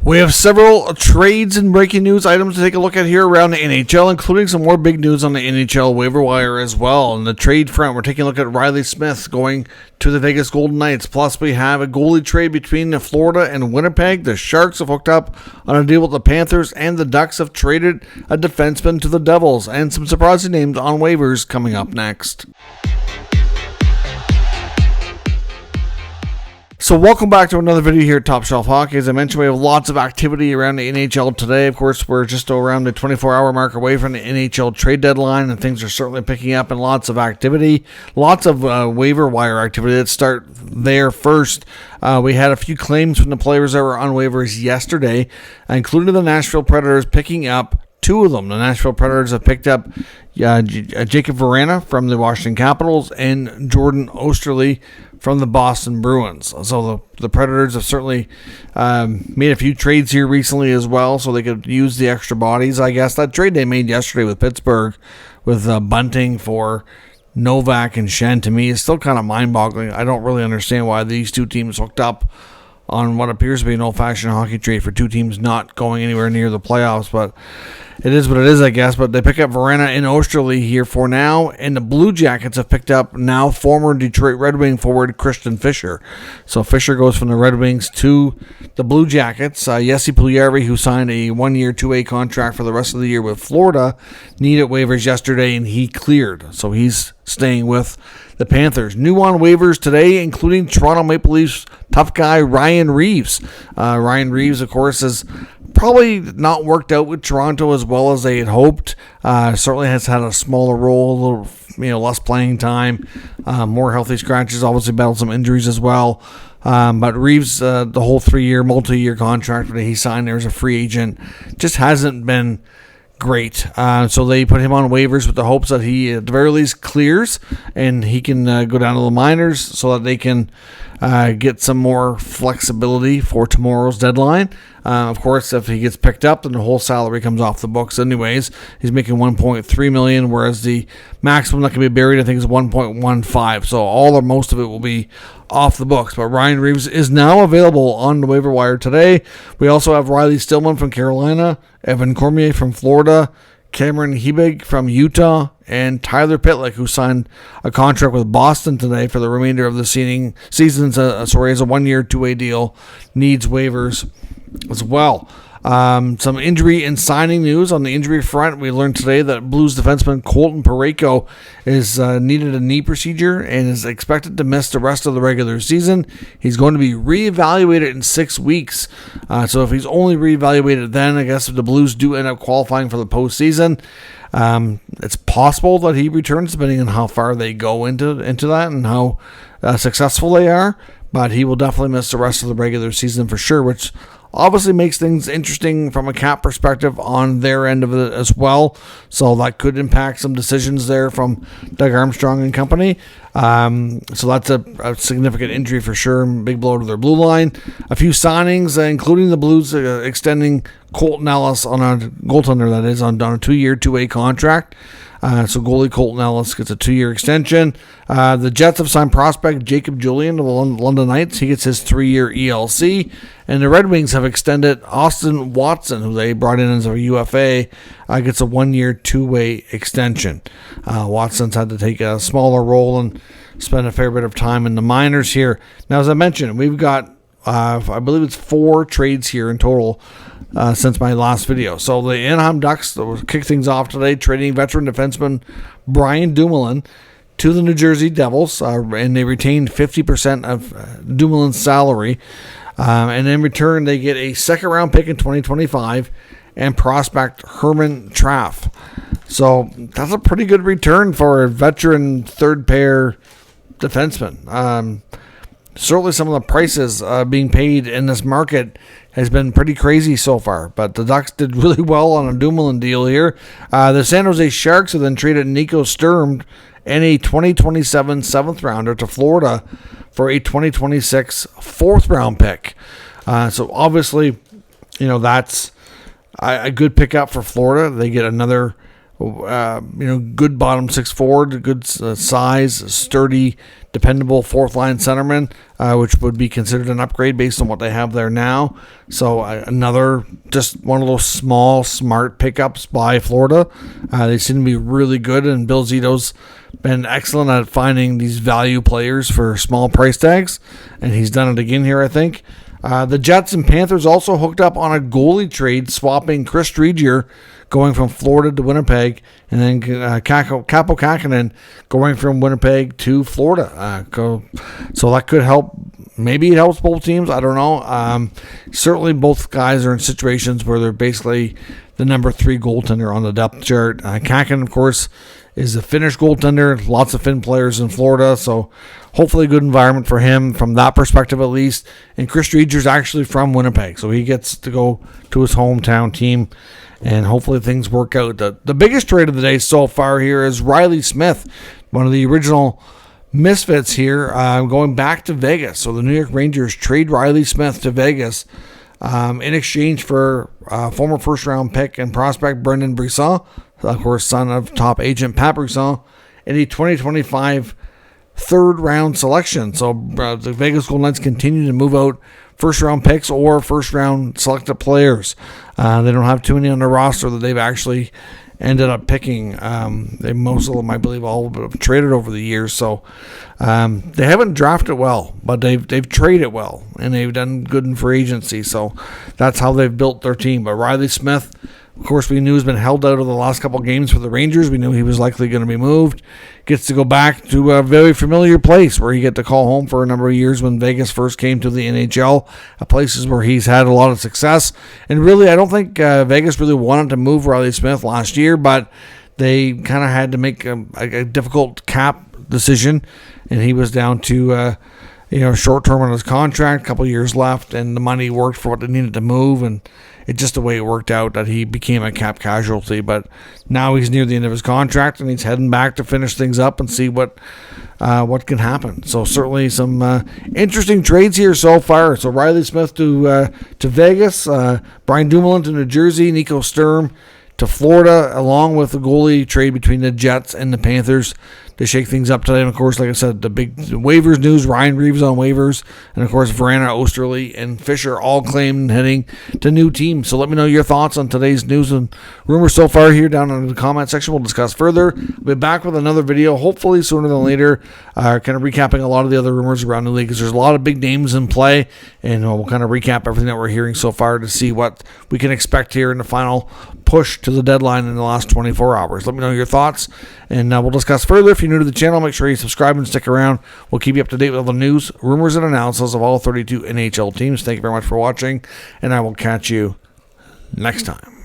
We have several trades and breaking news items to take a look at here around the NHL, including some more big news on the NHL waiver wire as well. On the trade front, we're taking a look at Riley Smith going to the Vegas Golden Knights. Plus, we have a goalie trade between Florida and Winnipeg. The Sharks have hooked up on a deal with the Panthers, and the Ducks have traded a defenseman to the Devils. And some surprising names on waivers coming up next. So welcome back to another video here at Top Shelf Hockey. As I mentioned, we have lots of activity around the NHL today. Of course, we're just around the 24-hour mark away from the NHL trade deadline, and things are certainly picking up and lots of activity. Lots of waiver wire activity. Let's start there first. We had a few claims from the players that were on waivers yesterday, including the Nashville Predators picking up two of them. The Nashville Predators have picked up Jacob Vrana from the Washington Capitals and Jordan Oesterle from the Boston Bruins. So the Predators have certainly made a few trades here recently as well, so they could use the extra bodies, I guess. That trade they made yesterday with Pittsburgh with Bunting for Novak and Shen, to me, is still kind of mind-boggling. I don't really understand why these two teams hooked up on what appears to be an old-fashioned hockey trade for two teams not going anywhere near the playoffs, but it is what it is, I guess. But they pick up Vrana and Oesterle here for now, and the Blue Jackets have picked up now former Detroit Red Wing forward Christian Fischer. So Fischer goes from the Red Wings to the Blue Jackets. Jesse Puljujarvi, who signed a one-year, 2-way contract for the rest of the year with Florida, needed waivers yesterday, and he cleared. So he's staying with the Panthers. New on waivers today, including Toronto Maple Leafs tough guy Ryan Reeves. Ryan Reeves, of course, has probably not worked out with Toronto as well as they had hoped. Certainly has had a smaller role, a little less playing time, more healthy scratches, obviously battled some injuries as well. But Reeves, the whole 3-year, multi-year contract that he signed there as a free agent just hasn't been great. So they put him on waivers with the hopes that he, at the very least, clears and he can go down to the minors so that they can get some more flexibility for tomorrow's deadline. Of course, if he gets picked up, then the whole salary comes off the books anyways. He's making $1.3 million, whereas the maximum that can be buried, I think, is $1.15. So all or most of it will be off the books. But Ryan Reeves is now available on the waiver wire today. We also have Riley Stillman from Carolina, Evan Cormier from Florida, Cameron Hebig from Utah, and Tyler Pitlick, who signed a contract with Boston today for the remainder of the season. As a 1-year, 2-way deal, needs waivers as well. Some injury and signing news on the injury front. We learned today that Blues defenseman Colton Parayko is needed a knee procedure and is expected to miss the rest of the regular season. He's going to be reevaluated in 6 weeks. So if he's only reevaluated then, I guess if the Blues do end up qualifying for the postseason, it's possible that he returns, depending on how far they go into that and how successful they are. But he will definitely miss the rest of the regular season for sure, which obviously makes things interesting from a cap perspective on their end of it as well. So that could impact some decisions there from Doug Armstrong and company. So that's a significant injury for sure. Big blow to their blue line. A few signings, including the Blues extending Colton Ellis on a goaltender, that is, on a 2-year, 2-way contract. So goalie Colton Ellis gets a 2-year extension. The Jets have signed prospect Jacob Julian to the London Knights. He gets his 3-year ELC. And the Red Wings have extended Austin Watson, who they brought in as a UFA, gets a 1-year, 2-way extension. Watson's had to take a smaller role and spend a fair bit of time in the minors here. Now, as I mentioned, we've got, I believe it's 4 trades here in total since my last video. So the Anaheim Ducks will kick things off today, trading veteran defenseman Brian Dumoulin to the New Jersey Devils, and they retained 50% of Dumoulin's salary. And in return, they get a 2nd-round pick in 2025 and prospect Herman Traff. So that's a pretty good return for a veteran third-pair defenseman. Certainly some of the prices being paid in this market has been pretty crazy so far, but the Ducks did really well on a Dumoulin deal here. The San Jose Sharks have then traded Nico Sturm and a 2027 7th-rounder to Florida for a 2026 4th-round pick. So obviously, that's a good pickup for Florida. They get another good bottom six forward, good size, sturdy, dependable fourth line centerman, which would be considered an upgrade based on what they have there now. So another, just one of those small, smart pickups by Florida. They seem to be really good, and Bill Zito's been excellent at finding these value players for small price tags, and he's done it again here, I think. The Jets and Panthers also hooked up on a goalie trade, swapping Chris Striedger going from Florida to Winnipeg, and then Capo Kakkonen going from Winnipeg to Florida. So that could help. Maybe it helps both teams. I don't know. Certainly both guys are in situations where they're basically the number 3 goaltender on the depth chart. Kakkonen, of course, is a Finnish goaltender. Lots of Finn players in Florida, so hopefully a good environment for him from that perspective at least. And Chris Striedger's actually from Winnipeg, so he gets to go to his hometown team, and hopefully things work out. The biggest trade of the day so far here is Riley Smith, one of the original misfits here, going back to Vegas. So the New York Rangers trade Riley Smith to Vegas in exchange for former first-round pick and prospect Brendan Brisson, of course, son of top agent Pat Brisson, and a 2025 third-round selection. So the Vegas Golden Knights continue to move out first-round picks or first-round selected players. They don't have too many on their roster that they've actually ended up picking. Most of them, I believe, all have traded over the years. So they haven't drafted well, but they've traded well, and they've done good in free agency. So that's how they've built their team. But Riley Smith, of course, we knew has been held out of the last couple of games for the Rangers. We knew he was likely going to be moved. Gets to go back to a very familiar place where he get to call home for a number of years when Vegas first came to the NHL, places where he's had a lot of success. And really, I don't think Vegas really wanted to move Riley Smith last year, but they kind of had to make a difficult cap decision, and he was down to short term on his contract, a couple years left, and the money worked for what they needed to move, and it's just the way it worked out that he became a cap casualty. But now he's near the end of his contract, and he's heading back to finish things up and see what can happen. So certainly some interesting trades here so far. So Riley Smith to Vegas, Brian Dumoulin to New Jersey, Nico Sturm to Florida, along with the goalie trade between the Jets and the Panthers to shake things up today. And, of course, like I said, the big waivers news, Ryan Reeves on waivers, and, of course, Verana, Osterley, and Fisher all claimed heading to new teams. So let me know your thoughts on today's news and rumors so far here down in the comment section. We'll discuss further. We'll be back with another video, hopefully sooner than later, kind of recapping a lot of the other rumors around the league, because there's a lot of big names in play, and we'll kind of recap everything that we're hearing so far to see what we can expect here in the final push to the deadline in the last 24 hours. Let me know your thoughts, and we'll discuss further. If you're new to the channel, make sure you subscribe and stick around. We'll keep you up to date with all the news, rumors, and analysis of all 32 NHL teams. Thank you very much for watching, and I will catch you next time.